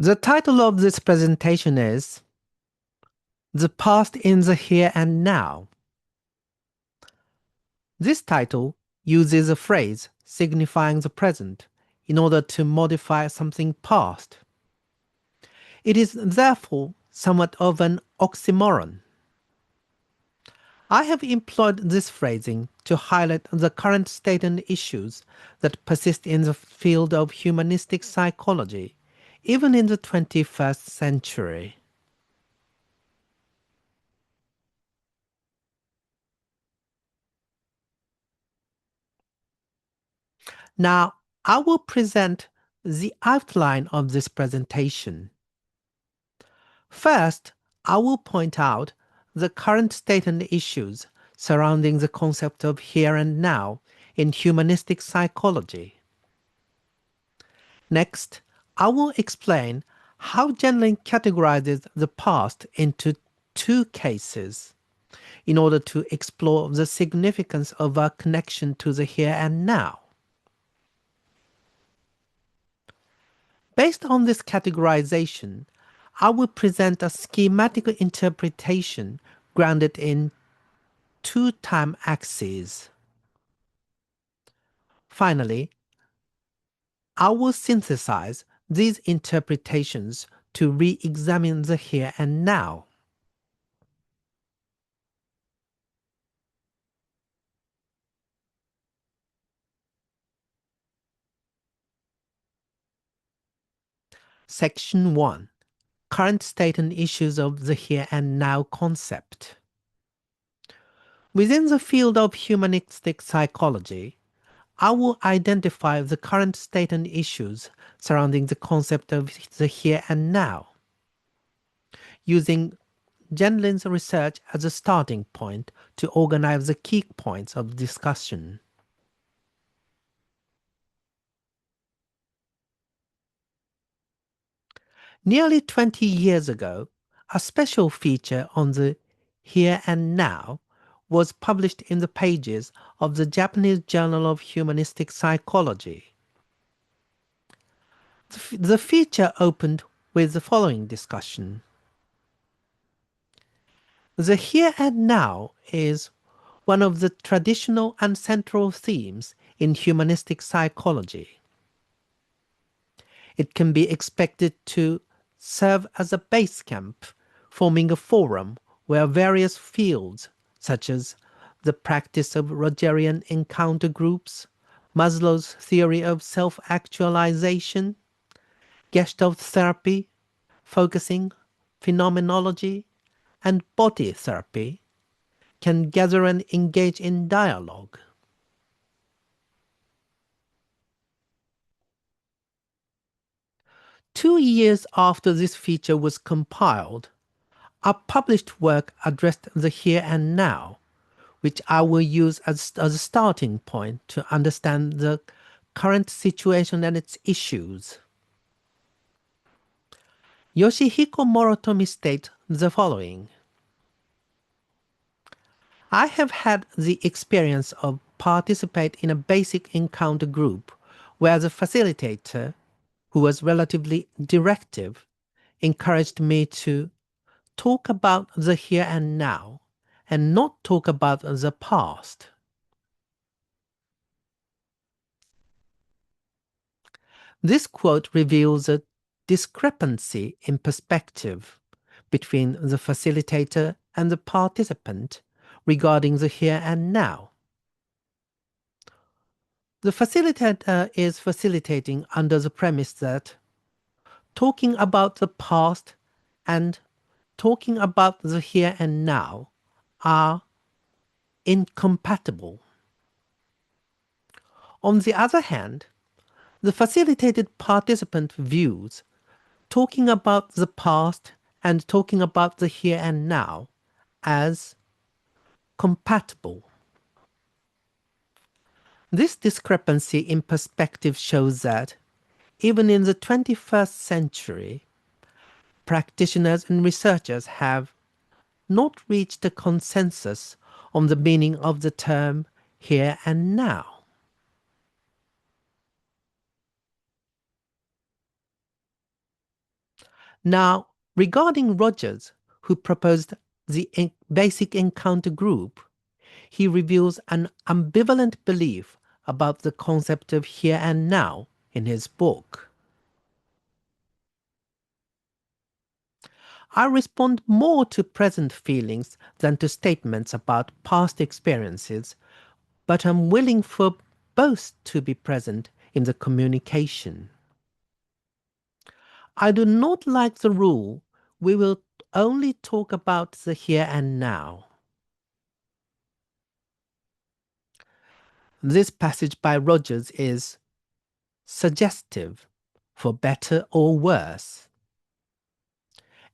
The title of this presentation is The Past in the Here and Now. This title uses a phrase signifying the present in order to modify something past. It is therefore somewhat of an oxymoron. I have employed this phrasing to highlight the current state and issues that persist in the field of humanistic psychology, even in the 21st century. Now, I will present the outline of this presentation. First, I will point out the current state and issues surrounding the concept of here and now in humanistic psychology. Next, I will explain how Genlin categorizes the past into two cases in order to explore the significance of our connection to the here and now. Based on this categorization, I will present a schematic interpretation grounded in two time axes. Finally, I will synthesize these interpretations to re-examine the here and now. Section 1. Current state and issues of the here and now concept. Within the field of humanistic psychology, I will identify the current state and issues surrounding the concept of the here and now. Using Genlin's research as a starting point to organize the key points of discussion. Nearly 20 years ago, a special feature on the here and now was published in the pages of the Journal of Humanistic Psychology. The feature opened with the following discussion. The here and now is one of the traditional and central themes in humanistic psychology. It can be expected to serve as a base camp, forming a forum where various fields, such as the practice of Rogerian encounter groups, Maslow's theory of self-actualization, Gestalt therapy, focusing, phenomenology, and body therapy, can gather and engage in dialogue. Two years after this feature was compiled, a published work addressed the here and now, which I will use as a starting point to understand the current situation and its issues. Yoshihiko Morotomi states the following. I have had the experience of participate in a basic encounter group where the facilitator, who was relatively directive, encouraged me to talk about the here and now and not talk about the past. This quote reveals a discrepancy in perspective between the facilitator and the participant regarding the here and now. The facilitator is facilitating under the premise that talking about the past and talking about the here and now are incompatible. On the other hand, the facilitated participant views talking about the past and talking about the here and now as compatible. This discrepancy in perspective shows that, even in the 21st century, practitioners and researchers have not reached a consensus on the meaning of the term here and now. Now, regarding Rogers, who proposed the basic encounter group, he reveals an ambivalent belief about the concept of here and now in his book. I respond more to present feelings than to statements about past experiences, but I'm willing for both to be present in the communication. I do not like the rule we will only talk about the here and now. This passage by Rogers is suggestive, for better or worse.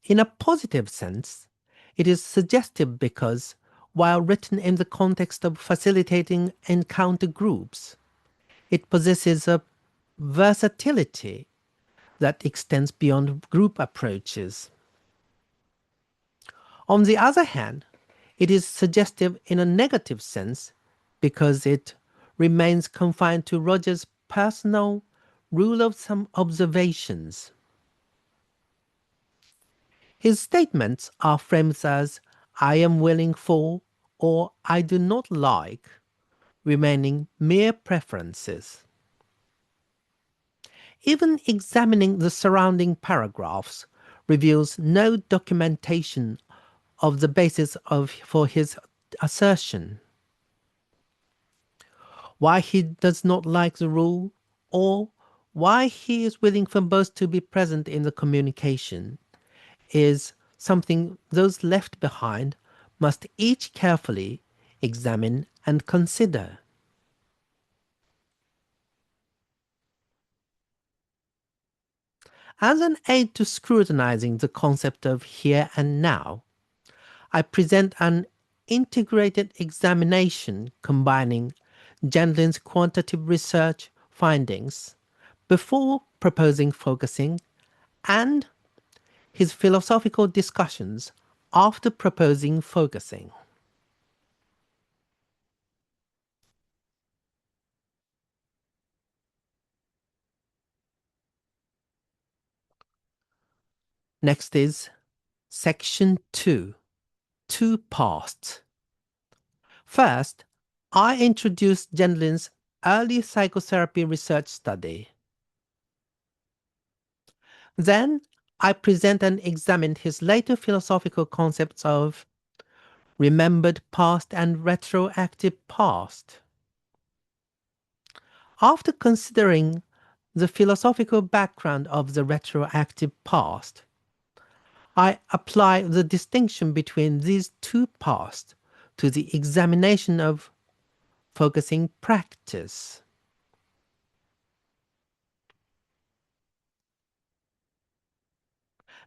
In a positive sense, it is suggestive because, while written in the context of facilitating encounter groups, it possesses a versatility that extends beyond group approaches. On the other hand, it is suggestive in a negative sense because it remains confined to Rogers' personal rule of thumb observations. His statements are framed as I am willing for or I do not like, remaining mere preferences. Even examining the surrounding paragraphs reveals no documentation of the basis for his assertion. Why he does not like the rule, or why he is willing for both to be present in the communication, is something those left behind must each carefully examine and consider. As an aid to scrutinizing the concept of here and now, I present an integrated examination combining Gendlin's quantitative research findings before proposing focusing and his philosophical discussions after proposing focusing. Next is Section 2, Two Pasts. First, I introduce Gendlin's early psychotherapy research study. Then, I present and examine his later philosophical concepts of remembered past and retroactive past. After considering the philosophical background of the retroactive past, I apply the distinction between these two pasts to the examination of focusing practice.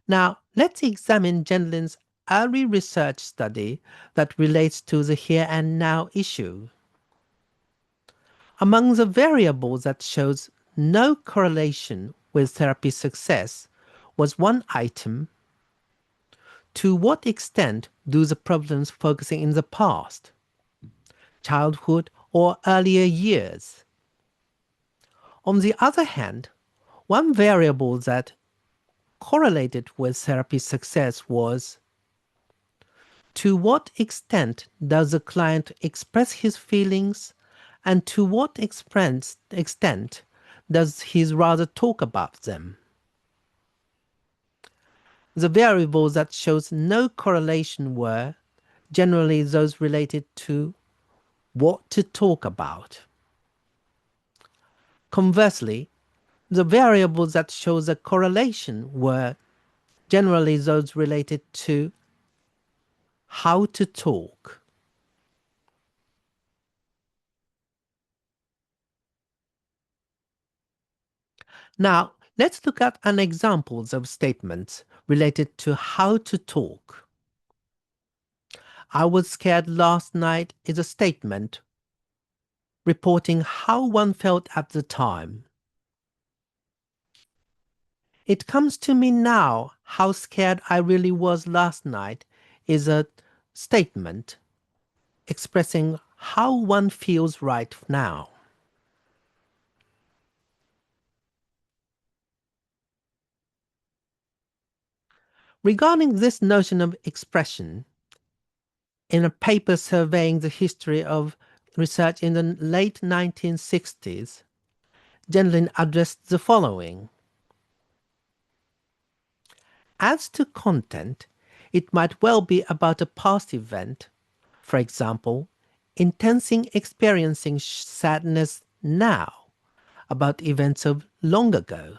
Now, let's examine Gendlin's early research study that relates to the here and now issue. Among the variables that shows no correlation with therapy success was one item: to what extent do the problems focusing in the past, childhood or earlier years? On the other hand, one variable that correlated with therapy success was to what extent does the client express his feelings, and to what extent does he rather talk about them? The variables that shows no correlation were generally those related to what to talk about. Conversely, the variables that shows a correlation were generally those related to how to talk. Now, let's look at an examples of statements related to how to talk. I was scared last night is a statement reporting how one felt at the time. It comes to me now how scared I really was last night is a statement expressing how one feels right now. Regarding this notion of expression, in a paper surveying the history of research in the late 1960s, Genlin addressed the following. As to content, it might well be about a past event, for example, intensing experiencing sadness now, about events of long ago.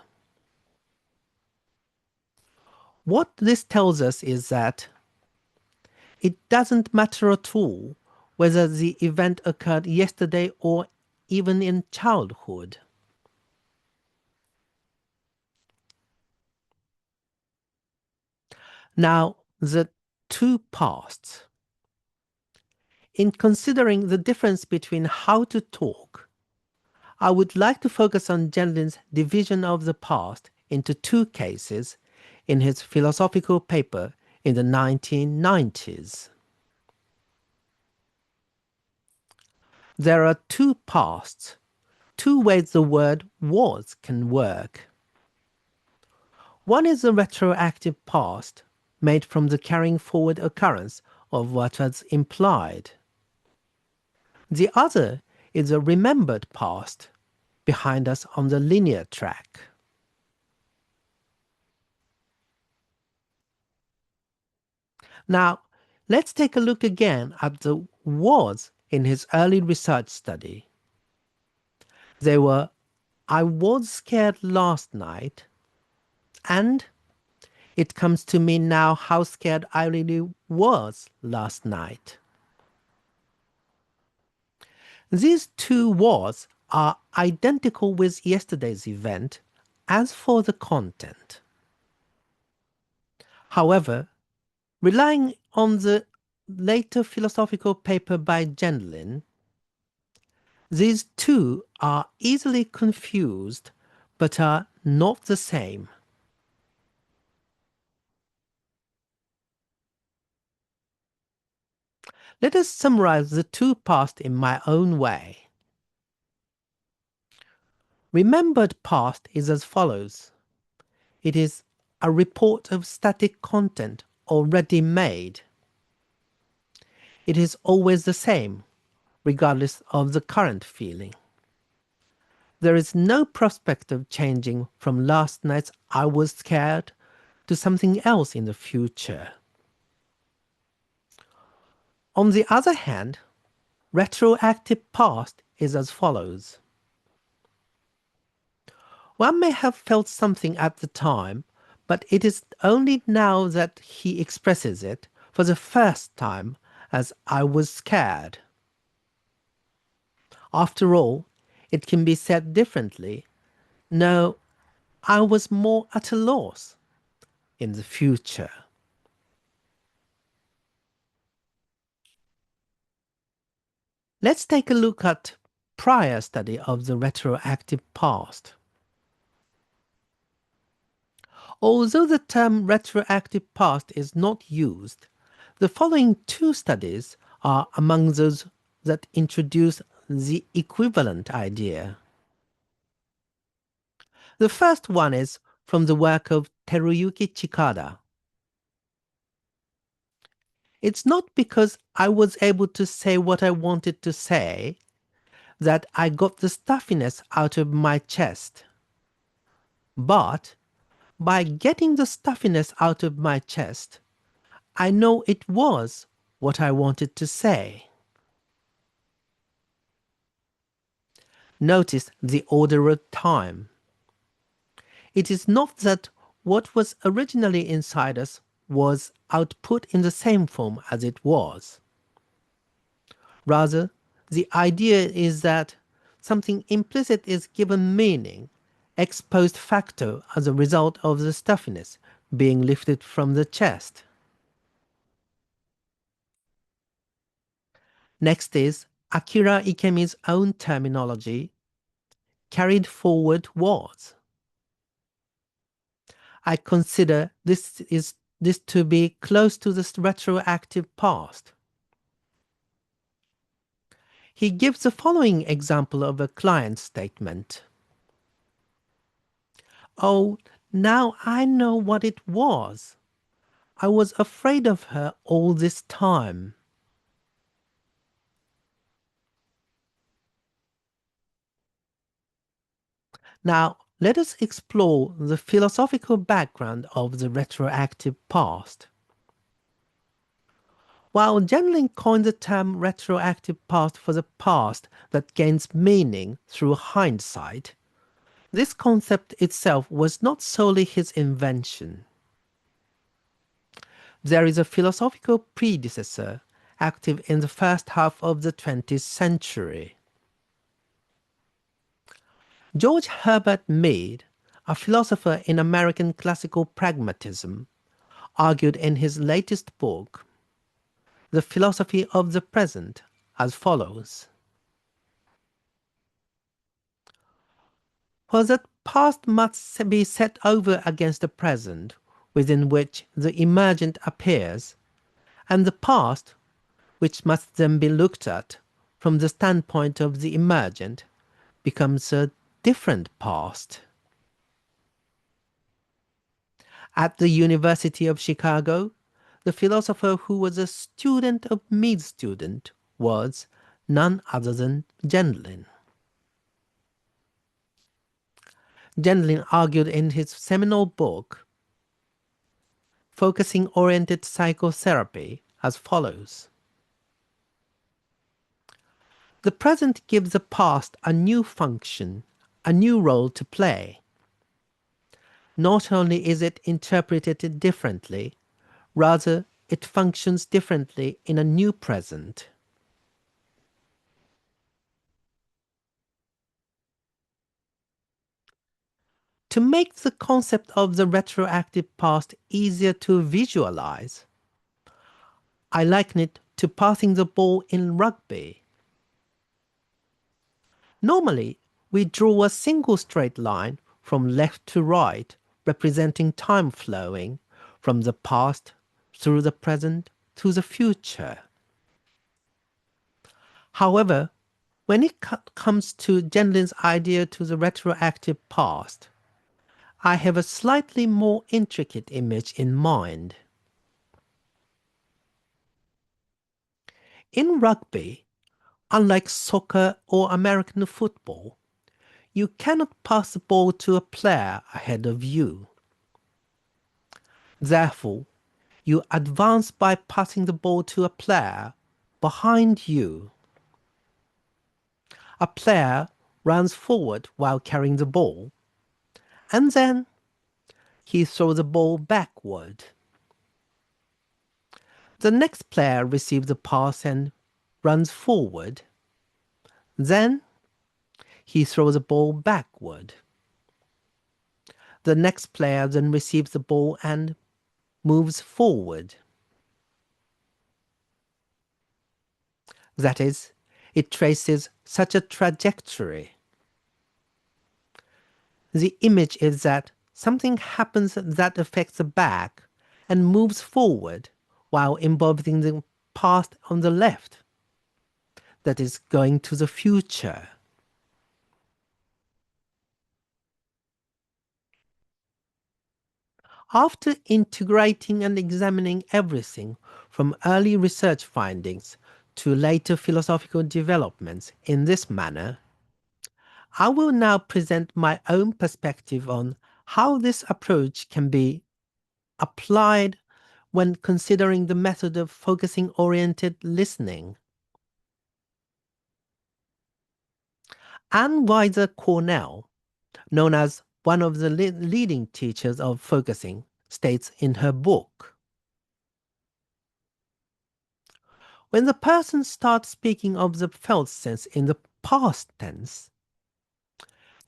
What this tells us is that it doesn't matter at all whether the event occurred yesterday or even in childhood. Now, the two pasts. In considering the difference between how to talk, I would like to focus on Genlin's division of the past into two cases in his philosophical paper in the 1990s. There are two pasts, two ways the word was can work. One is a retroactive past made from the carrying forward occurrence of what was implied. The other is a remembered past behind us on the linear track. Now, let's take a look again at the was in his early research study. They were, I was scared last night, and it comes to me now how scared I really was last night. These two was are identical with yesterday's event as for the content. However, relying on the later philosophical paper by Genlin, these two are easily confused but are not the same. Let us summarize the two past in my own way. Remembered past is as follows. It is a report of static content already made. It is always the same, regardless of the current feeling. There is no prospect of changing from last night's I was scared to something else in the future. On the other hand, retroactive past is as follows. One may have felt something at the time, but it is only now that he expresses it for the first time as I was scared. After all, it can be said differently. No, I was more at a loss in the future. Let's take a look at prior study of the retroactive past. Although the term retroactive past is not used, the following two studies are among those that introduce the equivalent idea. The first one is from the work of Teruyuki Chikada. It's not because I was able to say what I wanted to say that I got the stuffiness out of my chest, but by getting the stuffiness out of my chest, I know it was what I wanted to say. Notice the order of time. It is not that what was originally inside us was output in the same form as it was. Rather, the idea is that something implicit is given meaning, ex post facto as a result of the stuffiness being lifted from the chest. Next is Akira Ikemi's own terminology, carried forward was. I consider this to be close to the retroactive past. He gives the following example of a client statement. Oh, now I know what it was. I was afraid of her all this time. Now, let us explore the philosophical background of the retroactive past. While Genlin coined the term retroactive past for the past that gains meaning through hindsight, this concept itself was not solely his invention. There is a philosophical predecessor active in the first half of the 20th century. George Herbert Mead, a philosopher in American classical pragmatism, argued in his latest book, The Philosophy of the Present, as follows. For the past must be set over against the present, within which the emergent appears, and the past, which must then be looked at from the standpoint of the emergent, becomes a different past. At the University of Chicago, the philosopher who was a student of Mead's student was none other than Genlin. Genlin argued in his seminal book, Focusing-Oriented Psychotherapy, as follows. The present gives the past a new function, a new role to play. Not only is it interpreted differently, rather it functions differently in a new present. To make the concept of the retroactive past easier to visualize, I liken it to passing the ball in rugby. Normally, we draw a single straight line from left to right, representing time flowing from the past through the present to the future. However, when it comes to Genlin's idea to the retroactive past, I have a slightly more intricate image in mind. In rugby, unlike soccer or American football, you cannot pass the ball to a player ahead of you. Therefore, you advance by passing the ball to a player behind you. A player runs forward while carrying the ball, and then he throws the ball backward. The next player receives the pass and runs forward. Then he throws the ball backward. The next player then receives the ball and moves forward. That is, it traces such a trajectory. The image is that something happens that affects the back and moves forward while involving the past on the left, that is going to the future. After integrating and examining everything from early research findings to later philosophical developments in this manner, I will now present my own perspective on how this approach can be applied when considering the method of focusing-oriented listening. Anne Weiser Cornell, known as one of the leading teachers of focusing, states in her book, when the person starts speaking of the felt sense in the past tense,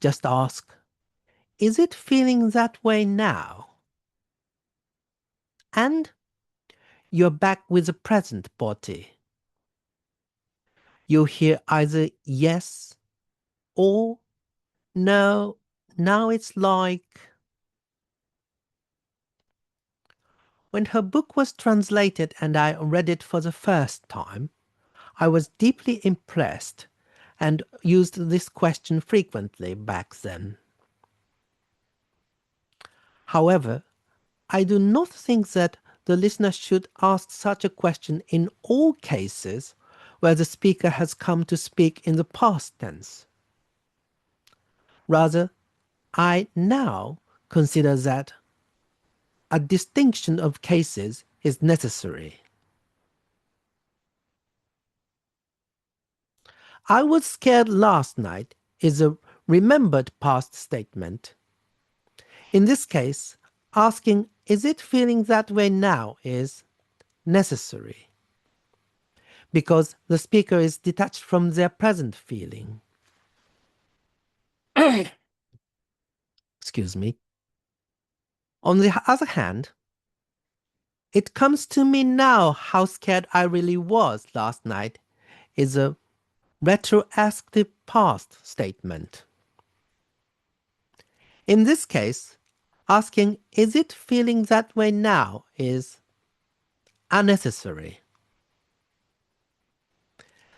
just ask, is it feeling that way now? And you're back with the present body. You hear either yes or no, now it's like. When her book was translated and I read it for the first time, I was deeply impressed and used this question frequently back then. However, I do not think that the listener should ask such a question in all cases where the speaker has come to speak in the past tense. Rather, I now consider that a distinction of cases is necessary. I was scared last night is a remembered past statement. In this case, asking, is it feeling that way now, is necessary, because the speaker is detached from their present feeling. Excuse me. On the other hand, it comes to me now how scared I really was last night is a retroactive past statement. In this case, asking, is it feeling that way now, is unnecessary.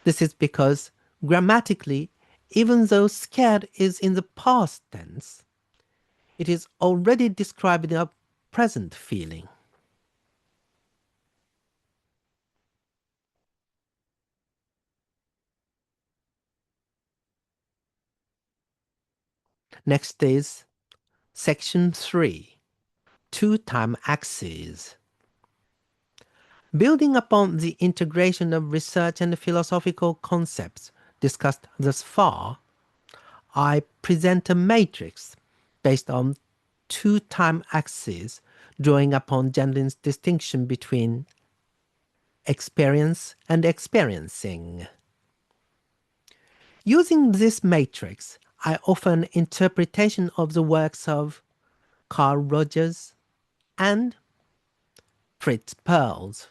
This is because, grammatically, even though scared is in the past tense, it is already describing a present feeling. Next is Section 3, Two-Time Axes. Building upon the integration of research and philosophical concepts discussed thus far, I present a matrix based on two-time axes drawing upon Gendlin's distinction between experience and experiencing. Using this matrix, I offer an interpretation of the works of Carl Rogers and Fritz Perls.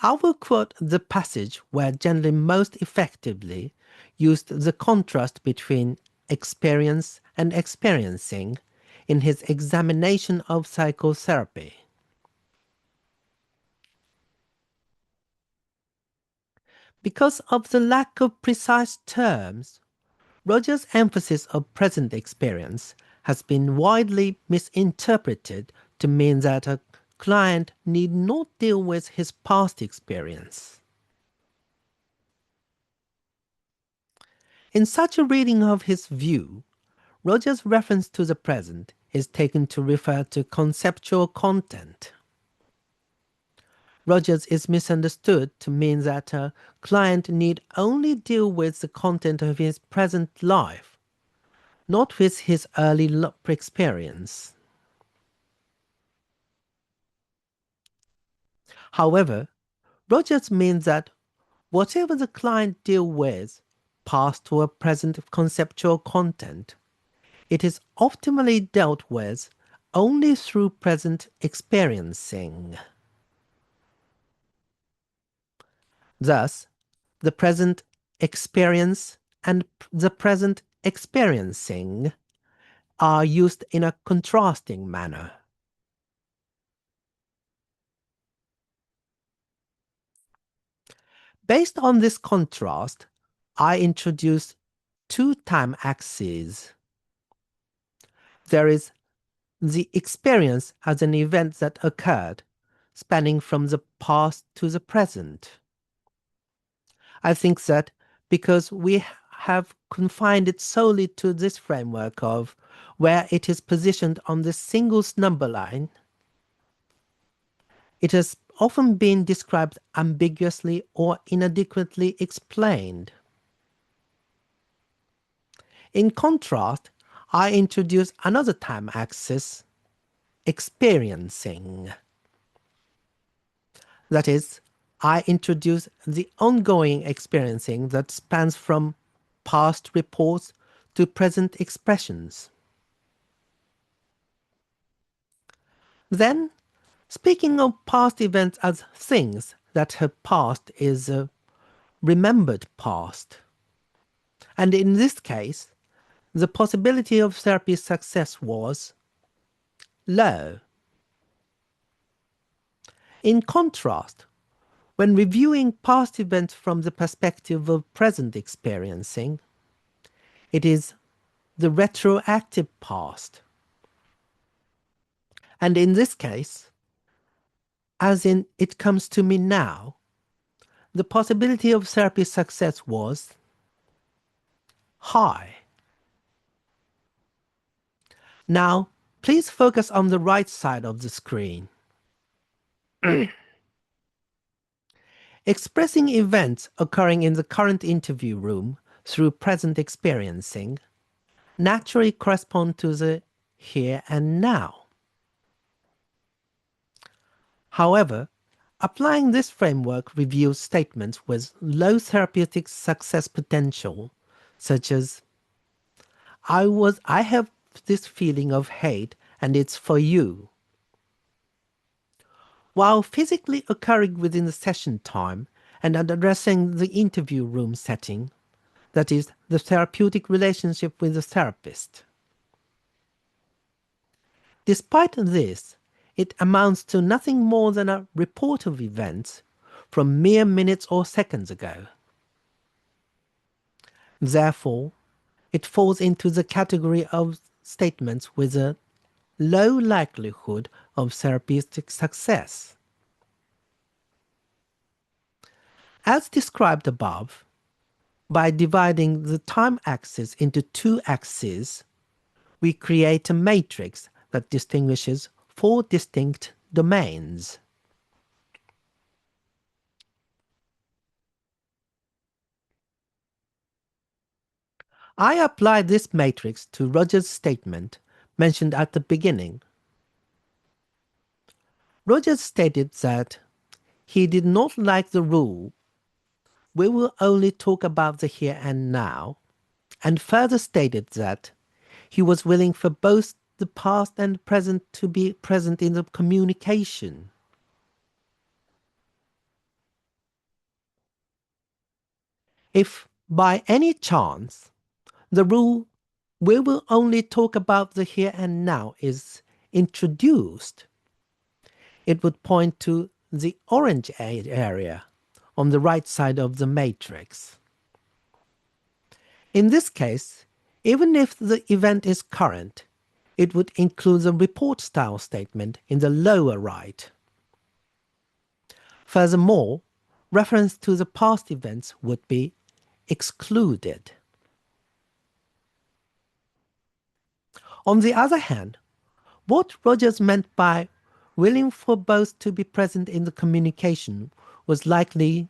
I will quote the passage where Gendlin most effectively used the contrast between experience and experiencing in his examination of psychotherapy. Because of the lack of precise terms, Rogers' emphasis of present experience has been widely misinterpreted to mean that a client need not deal with his past experience. In such a reading of his view, Rogers' reference to the present is taken to refer to conceptual content. Rogers is misunderstood to mean that a client need only deal with the content of his present life, not with his early experience. However, Rogers means that whatever the client deal with, past or present conceptual content, it is optimally dealt with only through present experiencing. Thus, the present experience and the present experiencing are used in a contrasting manner. Based on this contrast, I introduce two time axes. There is the experience as an event that occurred, spanning from the past to the present. I think that because we have confined it solely to this framework of where it is positioned on this single number line, it has often been described ambiguously or inadequately explained. In contrast, I introduce another time axis, experiencing. That is, I introduce the ongoing experiencing that spans from past reports to present expressions. Then, speaking of past events as things that have passed is a remembered past. And in this case, the possibility of therapy success was low. In contrast, when reviewing past events from the perspective of present experiencing, it is the retroactive past. And in this case, as in it comes to me now, the possibility of therapy success was high. Now, please focus on the right side of the screen. Expressing events occurring in the current interview room through present experiencing naturally correspond to the here and now. However, applying this framework reviews statements with low therapeutic success potential, such as I have this feeling of hate and it's for you. While physically occurring within the session time and addressing the interview room setting, that is, the therapeutic relationship with the therapist. Despite this, it amounts to nothing more than a report of events from mere minutes or seconds ago. Therefore, it falls into the category of statements with a low likelihood of therapeutic success. As described above, by dividing the time axis into two axes, we create a matrix that distinguishes four distinct domains. I apply this matrix to Roger's statement mentioned at the beginning. Rogers stated that he did not like the rule, we will only talk about the here and now, and further stated that he was willing for both the past and present to be present in the communication. If by any chance the rule we will only talk about the here and now is introduced, it would point to the orange area on the right side of the matrix. In this case, even if the event is current, it would include the report style statement in the lower right. Furthermore, reference to the past events would be excluded. On the other hand, what Rogers meant by willing for both to be present in the communication was likely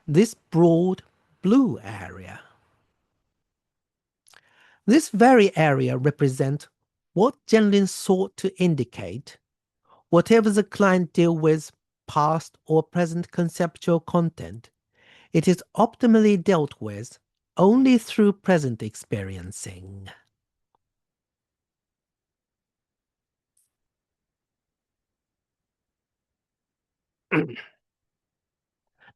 this broad blue area. This very area represents what Genlin sought to indicate. Whatever the client deal with past or present conceptual content, it is optimally dealt with only through present experiencing.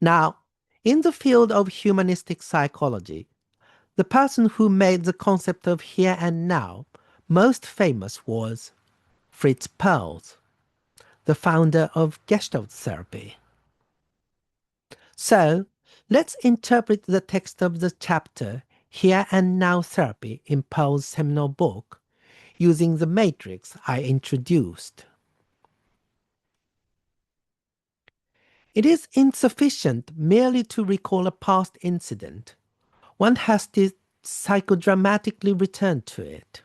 Now, in the field of humanistic psychology, the person who made the concept of here and now most famous was Fritz Perls, the founder of Gestalt therapy. So, let's interpret the text of the chapter Here and Now Therapy in Perls' seminal book using the matrix I introduced. It is insufficient merely to recall a past incident. One has to psychodramatically return to it.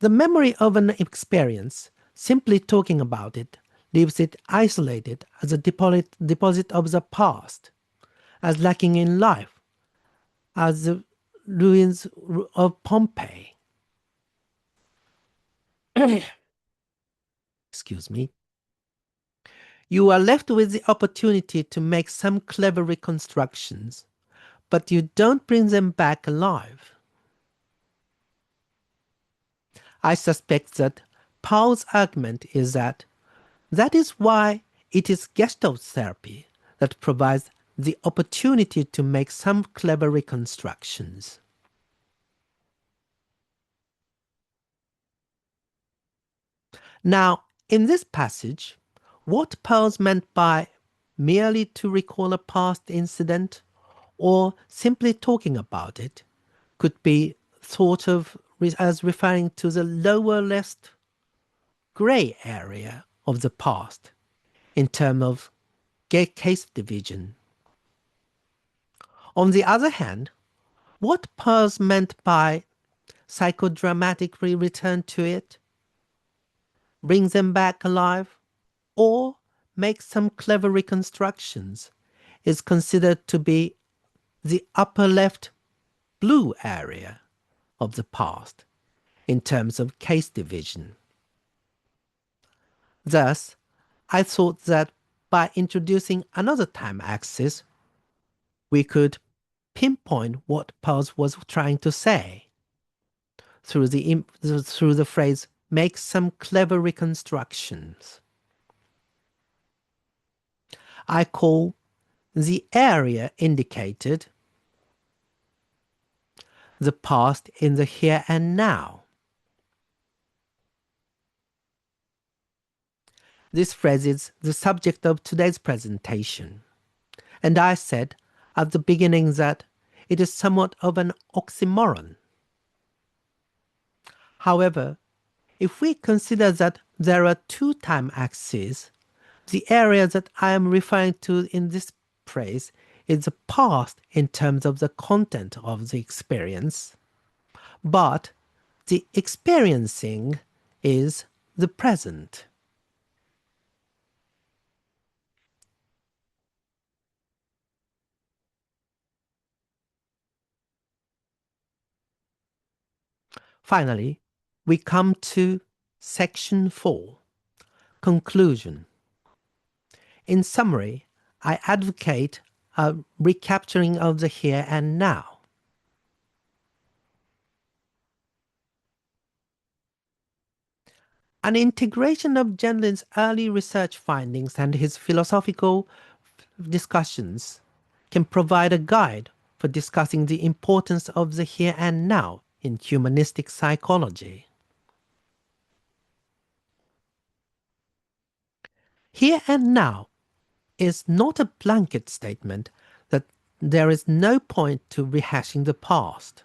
The memory of an experience, simply talking about it, leaves it isolated as a deposit of the past, as lacking in life, as the ruins of Pompeii. Excuse me. You are left with the opportunity to make some clever reconstructions, but you don't bring them back alive. I suspect that Paul's argument is that is why it is Gestalt therapy that provides the opportunity to make some clever reconstructions. Now, in this passage, what Pearls meant by merely to recall a past incident or simply talking about it could be thought of as referring to the lower left grey area of the past in terms of case division. On the other hand, what Peirce meant by psychodramatically return to it, bring them back alive, or make some clever reconstructions is considered to be the upper left blue area of the past in terms of case division. Thus, I thought that by introducing another time axis, we could pinpoint what Peirce was trying to say through the phrase make some clever reconstructions. I call the area indicated the past in the here and now. This phrase is the subject of today's presentation, and I said at the beginning that it is somewhat of an oxymoron. However, if we consider that there are two time axes, the area that I am referring to in this phrase is the past in terms of the content of the experience, but the experiencing is the present. Finally, we come to section 4, conclusion. In summary, I advocate a recapturing of the here and now. An integration of Genlin's early research findings and his philosophical discussions can provide a guide for discussing the importance of the here and now in humanistic psychology. Here and now is not a blanket statement that there is no point to rehashing the past.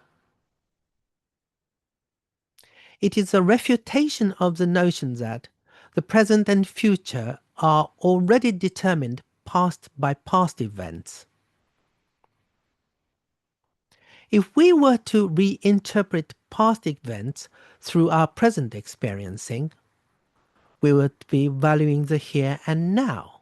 It is a refutation of the notion that the present and future are already determined past by past events. If we were to reinterpret past events through our present experiencing, we would be valuing the here and now.